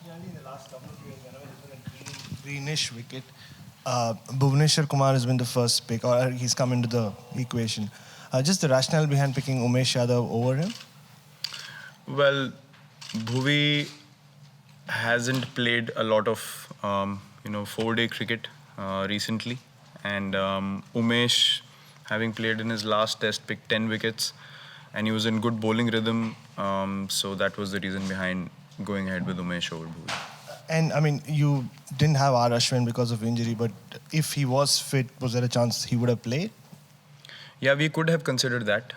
Generally, in the last couple of years, whenever there's been a greenish wicket, Bhuvneshwar Kumar has been the first pick, or he's come into the equation. Just the rationale behind picking Umesh Yadav over him? Well, Bhuvi hasn't played a lot of 4-day cricket recently, and Umesh, having played in his last test, picked 10 wickets, and he was in good bowling rhythm. So that was the reason behind going ahead with Umesh over Bhuvi. And I mean, you didn't have R. Ashwin because of injury, but if he was fit, was there a chance he would have played? Yeah, we could have considered that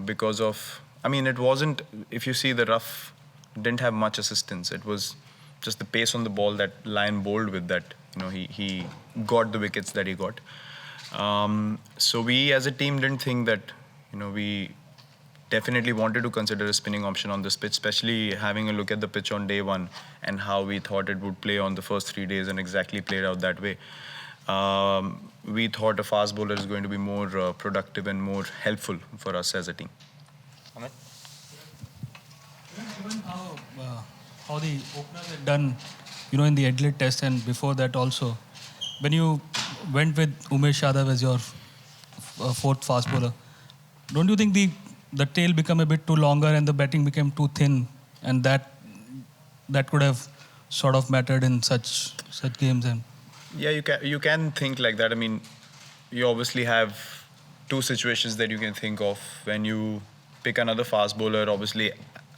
because of, I mean, it wasn't, if you see the rough, didn't have much assistance. It was just the pace on the ball that Lyon bowled with that, he got the wickets that he got. So we as a team didn't think that, we definitely wanted to consider a spinning option on this pitch, especially having a look at the pitch on day one and how we thought it would play on the first 3 days and exactly played out that way. We thought a fast bowler is going to be more productive and more helpful for us as a team. Amit? Given how the openers had done, in the Adelaide Test and before that also, when you went with Umesh Yadav as your fourth fast bowler, don't you think the tail became a bit too longer and the batting became too thin, and that could have sort of mattered in such games? And yeah, you can think like that. I mean, you obviously have two situations that you can think of when you pick another fast bowler. Obviously,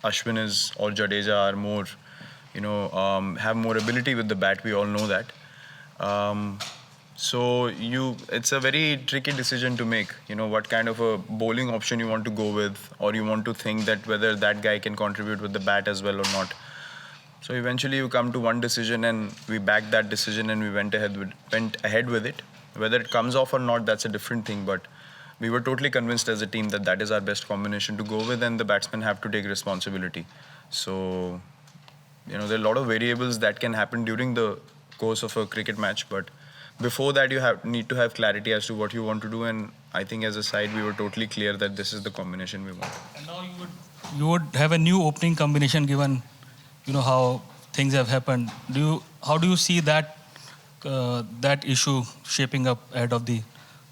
Ashwin or Jadeja are more, have more ability with the bat. We all know that. So it's a very tricky decision to make. What kind of a bowling option you want to go with, or you want to think that whether that guy can contribute with the bat as well or not. So eventually you come to one decision, and we backed that decision, and we went ahead with it. Whether it comes off or not, that's a different thing. But we were totally convinced as a team that is our best combination to go with, and the batsmen have to take responsibility. So, there are a lot of variables that can happen during the course of a cricket match. But before that, you need to have clarity as to what you want to do. And I think as a side, we were totally clear that this is the combination we want. And now you would have a new opening combination given, how things have happened. How do you see that issue shaping up ahead of the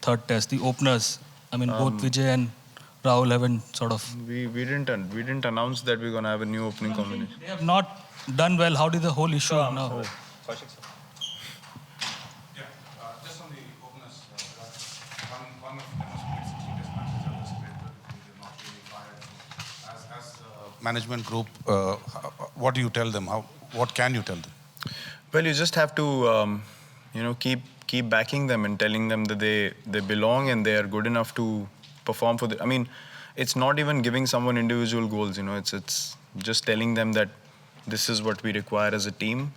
third test? The openers, I mean, both Vijay and Rahul haven't sort of. We didn't announce that we're gonna have a new opening combination. They have not done well. How did the whole issue now? Just on the openers, one of the most played 60 test matches of this split, but they're not really fired. As management group, what do you tell them? What can you tell them? Well, you just have to, keep backing them and telling them that they belong and they are good enough to perform for the. I mean, it's not even giving someone individual goals. It's just telling them that this is what we require as a team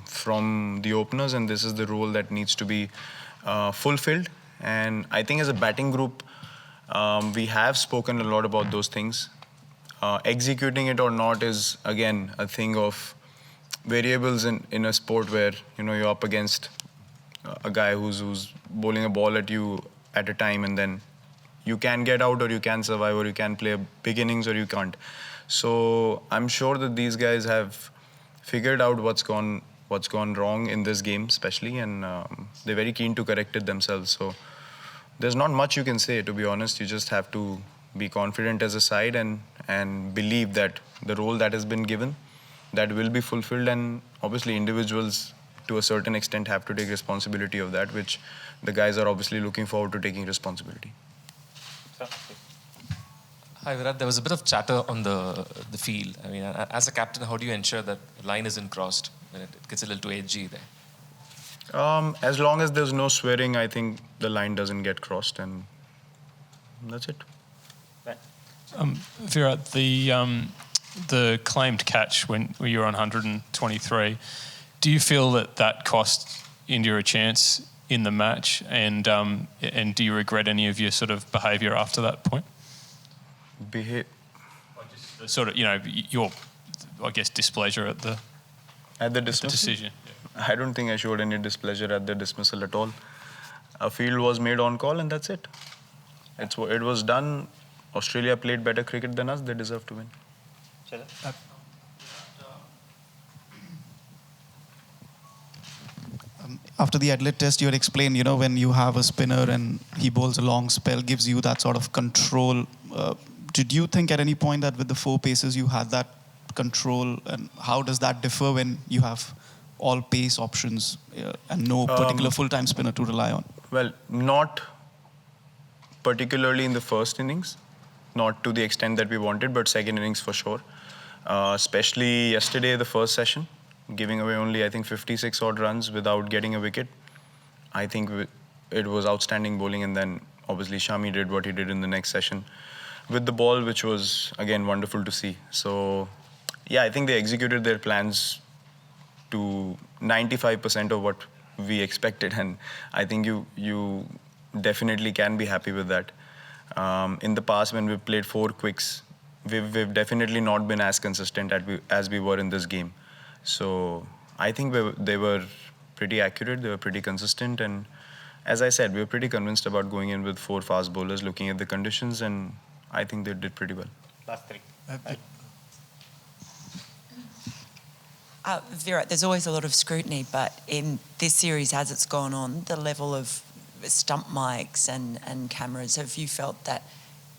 from the openers, and this is the role that needs to be fulfilled. And I think as a batting group, we have spoken a lot about those things. Executing it or not is again a thing of variables in a sport where you're up against a guy who's bowling a ball at you at a time, and then you can get out or you can survive or you can play big innings or you can't. So I'm sure that these guys have figured out what's gone wrong in this game especially, and they're very keen to correct it themselves. So there's not much you can say, to be honest. You just have to be confident as a side and believe that the role that has been given, that will be fulfilled, and obviously individuals to a certain extent have to take responsibility of that, which the guys are obviously looking forward to taking responsibility. Hi Virat, there was a bit of chatter on the field. I mean, as a captain, how do you ensure that the line isn't crossed when it gets a little too edgy there? As long as there's no swearing, I think the line doesn't get crossed, and that's it. Virat, the claimed catch when you were on 123, do you feel that cost India a chance in the match, and do you regret any of your sort of behaviour after that point? Sort of, your, I guess, displeasure at the dismissal? Decision. Yeah. I don't think I showed any displeasure at the dismissal at all. A field was made on call, and that's it. It was done. Australia played better cricket than us. They deserve to win. after the Adelaide Test, you had explained, when you have a spinner and he bowls a long spell, gives you that sort of control. Did you think at any point that with the 4 paces you had that control, and how does that differ when you have all pace options and no particular full-time spinner to rely on? Well, not particularly in the first innings, not to the extent that we wanted, but second innings for sure. Especially yesterday, the first session, giving away only, I think, 56 odd runs without getting a wicket. I think it was outstanding bowling, and then obviously Shami did what he did in the next session with the ball, which was, again, wonderful to see. So, yeah, I think they executed their plans to 95% of what we expected, and I think you definitely can be happy with that. In the past, when we've played 4 quicks, we've definitely not been as consistent as we were in this game. So I think they were pretty accurate, they were pretty consistent, and as I said, we were pretty convinced about going in with 4 fast bowlers, looking at the conditions, and I think they did pretty well. Last 3. Virat, there's always a lot of scrutiny, but in this series, as it's gone on, the level of stump mics and cameras, have you felt that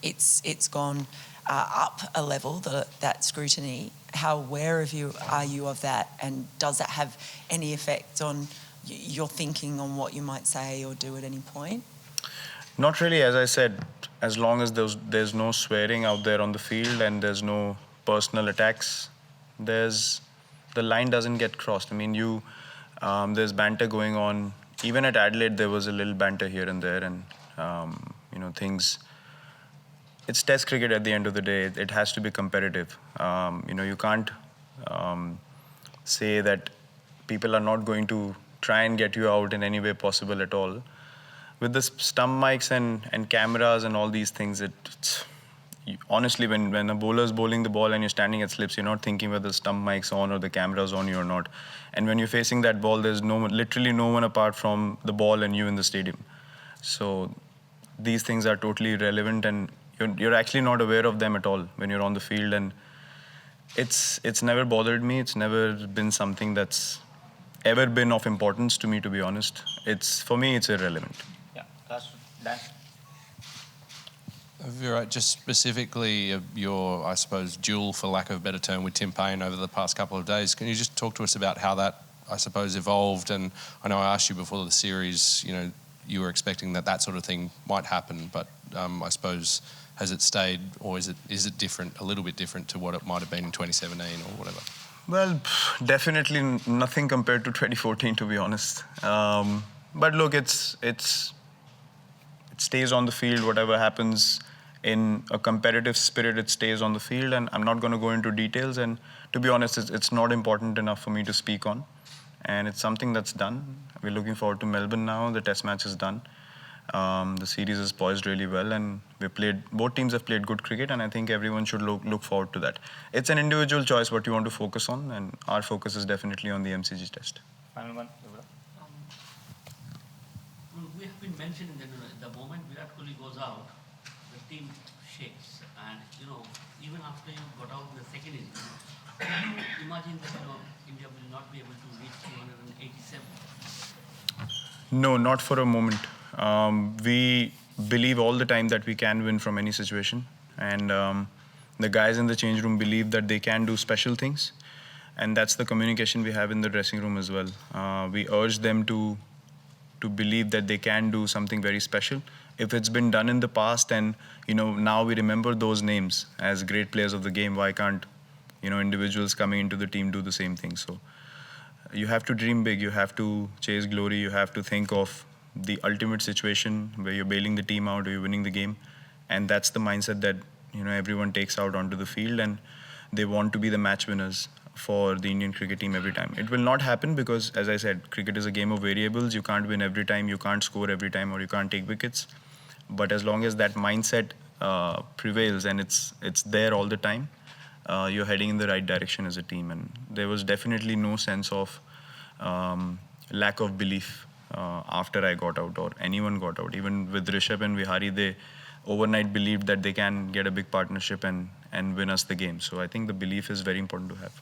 it's gone up a level, that scrutiny? How aware are you of that, and does that have any effect on your thinking on what you might say or do at any point? Not really, as I said, as long as there's no swearing out there on the field and there's no personal attacks, the line doesn't get crossed. I mean, there's banter going on. Even at Adelaide, there was a little banter here and there, and things. It's Test cricket at the end of the day. It has to be competitive. You can't say that people are not going to try and get you out in any way possible at all. With the stump mics and cameras and all these things, honestly, when a bowler's bowling the ball and you're standing at slips, you're not thinking whether the stump mic's on or the camera's on you or not. And when you're facing that ball, there's literally no one apart from the ball and you in the stadium. So these things are totally irrelevant, and you're actually not aware of them at all when you're on the field. And it's never bothered me. It's never been something that's ever been of importance to me, to be honest. For me, it's irrelevant. Yeah, last Dan. Virat, just specifically your, I suppose, duel, for lack of a better term, with Tim Payne over the past couple of days. Can you just talk to us about how that, I suppose, evolved? And I know I asked you before the series, you were expecting that sort of thing might happen, but I suppose, has it stayed, or is it different, a little bit different to what it might have been in 2017 or whatever? Well, definitely nothing compared to 2014, to be honest. But look, it stays on the field. Whatever happens in a competitive spirit, it stays on the field. And I'm not going to go into details. And to be honest, it's not important enough for me to speak on. And it's something that's done. We're looking forward to Melbourne now. The Test match is done. The series is poised really well, and both teams have played good cricket, and I think everyone should look forward to that. It's an individual choice what you want to focus on, and our focus is definitely on the MCG Test. Final one. We have been mentioning that the moment Virat Kohli goes out, the team shakes, and even after you got out in the second innings, can you imagine that India will not be able to reach 287? No, not for a moment. We believe all the time that we can win from any situation, and the guys in the change room believe that they can do special things, and that's the communication we have in the dressing room as well. We urge them to believe that they can do something very special. If it's been done in the past, and now we remember those names as great players of the game, why can't individuals coming into the team do the same thing? So you have to dream big, you have to chase glory, you have to think of the ultimate situation where you're bailing the team out or you're winning the game, and that's the mindset that everyone takes out onto the field, and they want to be the match winners for the Indian cricket team every time. It will not happen because, as I said, cricket is a game of variables. You can't win every time, you can't score every time, or you can't take wickets. But as long as that mindset prevails and it's there all the time, you're heading in the right direction as a team. And there was definitely no sense of lack of belief after I got out or anyone got out. Even with Rishabh and Vihari, they overnight believed that they can get a big partnership and win us the game. So I think the belief is very important to have.